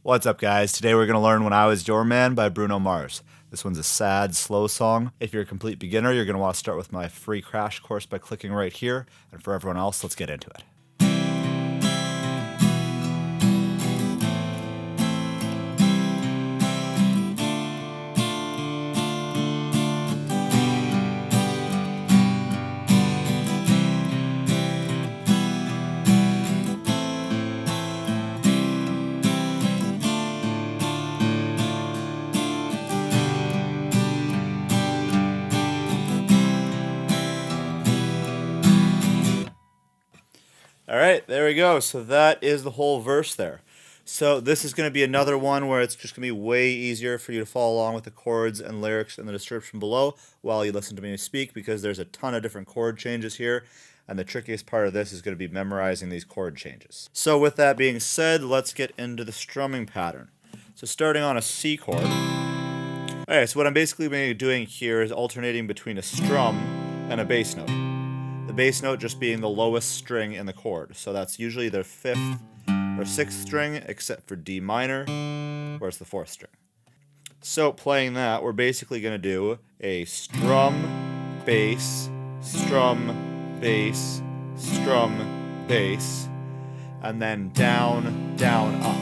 What's up, guys? Today we're going to learn When I Was Your Man by Bruno Mars. This one's a sad, slow song. If you're a complete beginner, you're going to want to start with my free crash course by clicking right here. And for everyone else, let's get into it. Alright, there we go. So that is the whole verse there. So this is going to be another one where it's just going to be way easier for you to follow along with the chords and lyrics in the description below while you listen to me speak, because there's a ton of different chord changes here, and the trickiest part of this is going to be memorizing these chord changes. So with that being said, let's get into the strumming pattern. So starting on a C chord. Alright, so what I'm basically going to be doing here is alternating between a strum and a bass note. The bass note just being the lowest string in the chord. So that's usually the 5th or 6th string, except for D minor, where it's the 4th string. So playing that, we're basically going to do a strum, bass, strum, bass, strum, bass, and then down, down, up.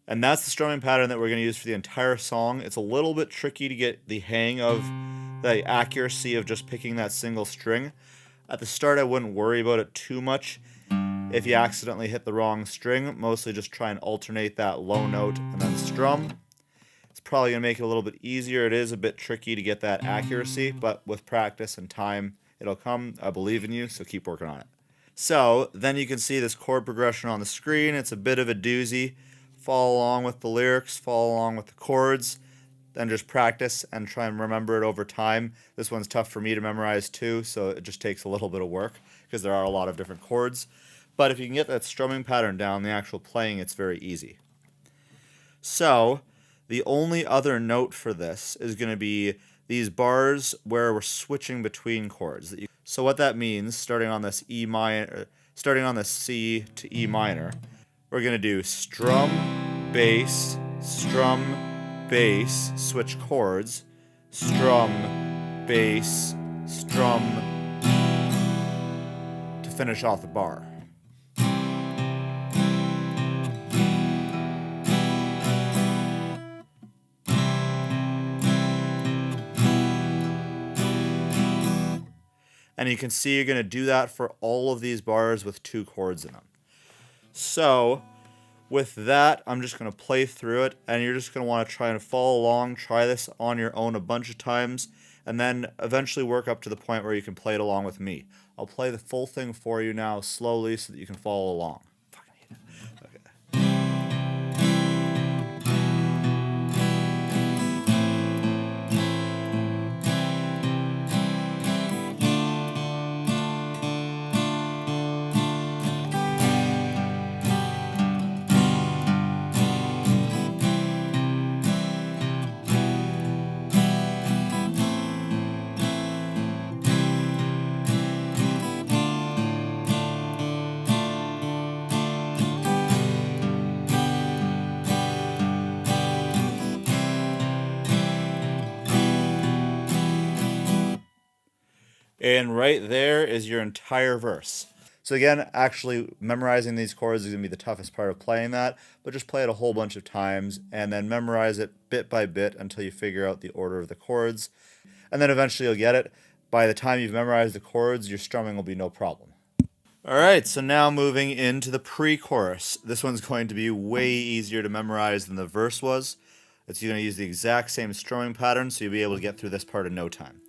And that's the strumming pattern that we're going to use for the entire song. It's a little bit tricky to get the hang of the accuracy of just picking that single string. At the start, I wouldn't worry about it too much if you accidentally hit the wrong string. Mostly just try and alternate that low note and then strum. It's probably going to make it a little bit easier. It is a bit tricky to get that accuracy, but with practice and time, it'll come. I believe in you, so keep working on it. So then you can see this chord progression on the screen. It's a bit of a doozy. Follow along with the lyrics, follow along with the chords, then just practice and try and remember it over time. This one's tough for me to memorize too, so it just takes a little bit of work because there are a lot of different chords. But if you can get that strumming pattern down, the actual playing, it's very easy. So the only other note for this is going to be these bars where we're switching between chords. So what that means, starting on this C to E minor, we're going to do strum, bass, switch chords, strum, bass, strum, to finish off the bar. And you can see you're going to do that for all of these bars with 2 chords in them. So, with that, I'm just going to play through it, and you're just going to want to try and follow along, try this on your own a bunch of times, and then eventually work up to the point where you can play it along with me. I'll play the full thing for you now slowly so that you can follow along. Fucking hate it. Okay. And right there is your entire verse. So again, actually memorizing these chords is going to be the toughest part of playing that, but just play it a whole bunch of times and then memorize it bit by bit until you figure out the order of the chords. And then eventually you'll get it. By the time you've memorized the chords, your strumming will be no problem. Alright, so now moving into the pre-chorus. This one's going to be way easier to memorize than the verse was. It's going to use the exact same strumming pattern, so you'll be able to get through this part in no time.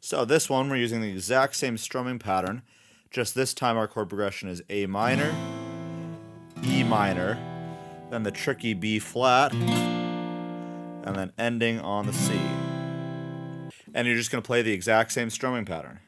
So this one, we're using the exact same strumming pattern, just this time our chord progression is A minor, E minor, then the tricky B flat, and then ending on the C. And you're just going to play the exact same strumming pattern.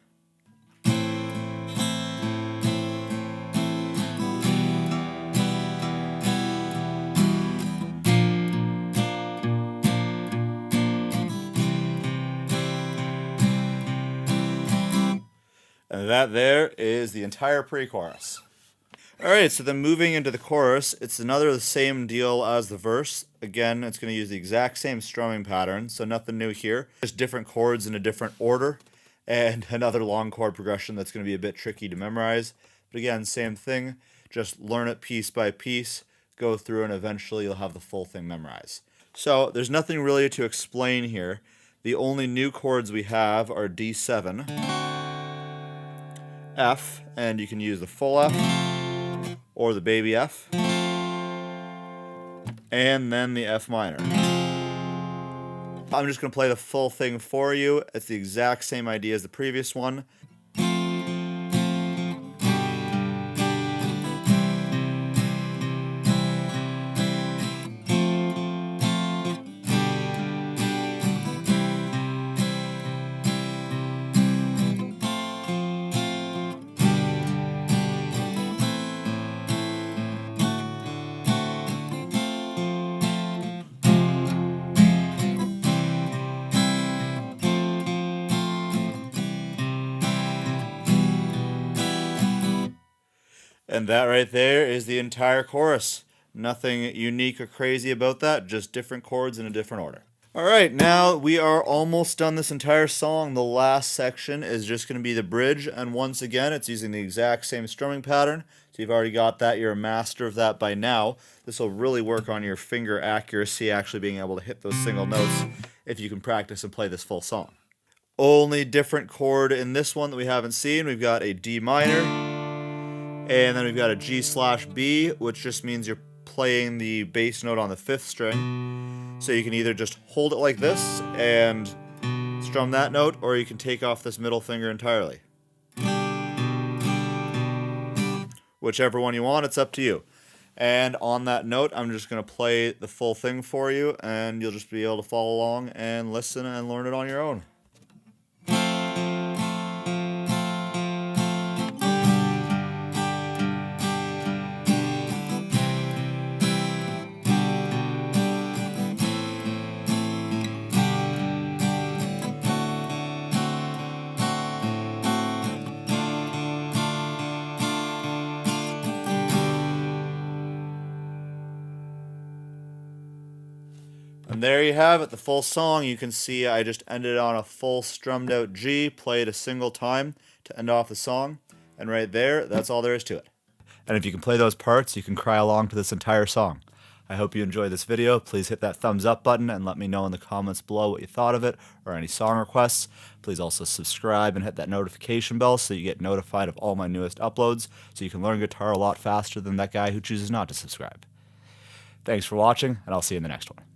And that there is the entire pre-chorus. Alright, so then moving into the chorus, it's another the same deal as the verse. Again, it's going to use the exact same strumming pattern, so nothing new here. Just different chords in a different order, and another long chord progression that's going to be a bit tricky to memorize. But again, same thing, just learn it piece by piece, go through, and eventually you'll have the full thing memorized. So there's nothing really to explain here. The only new chords we have are D7, F, and you can use the full F or the baby F, and then the F minor. I'm just going to play the full thing for you. It's the exact same idea as the previous one. And that right there is the entire chorus. Nothing unique or crazy about that, just different chords in a different order. Alright, now we are almost done this entire song. The last section is just going to be the bridge, and once again, it's using the exact same strumming pattern. So you've already got that, you're a master of that by now. This will really work on your finger accuracy, actually being able to hit those single notes if you can practice and play this full song. Only different chord in this one that we haven't seen, we've got a D minor. And then we've got a G/B, which just means you're playing the bass note on the 5th string. So you can either just hold it like this and strum that note, or you can take off this middle finger entirely. Whichever one you want, it's up to you. And on that note, I'm just going to play the full thing for you, and you'll just be able to follow along and listen and learn it on your own. And there you have it, the full song. You can see I just ended on a full strummed out G, played a single time to end off the song. And right there, that's all there is to it. And if you can play those parts, you can cry along to this entire song. I hope you enjoyed this video. Please hit that thumbs up button and let me know in the comments below what you thought of it or any song requests. Please also subscribe and hit that notification bell so you get notified of all my newest uploads, so you can learn guitar a lot faster than that guy who chooses not to subscribe. Thanks for watching, and I'll see you in the next one.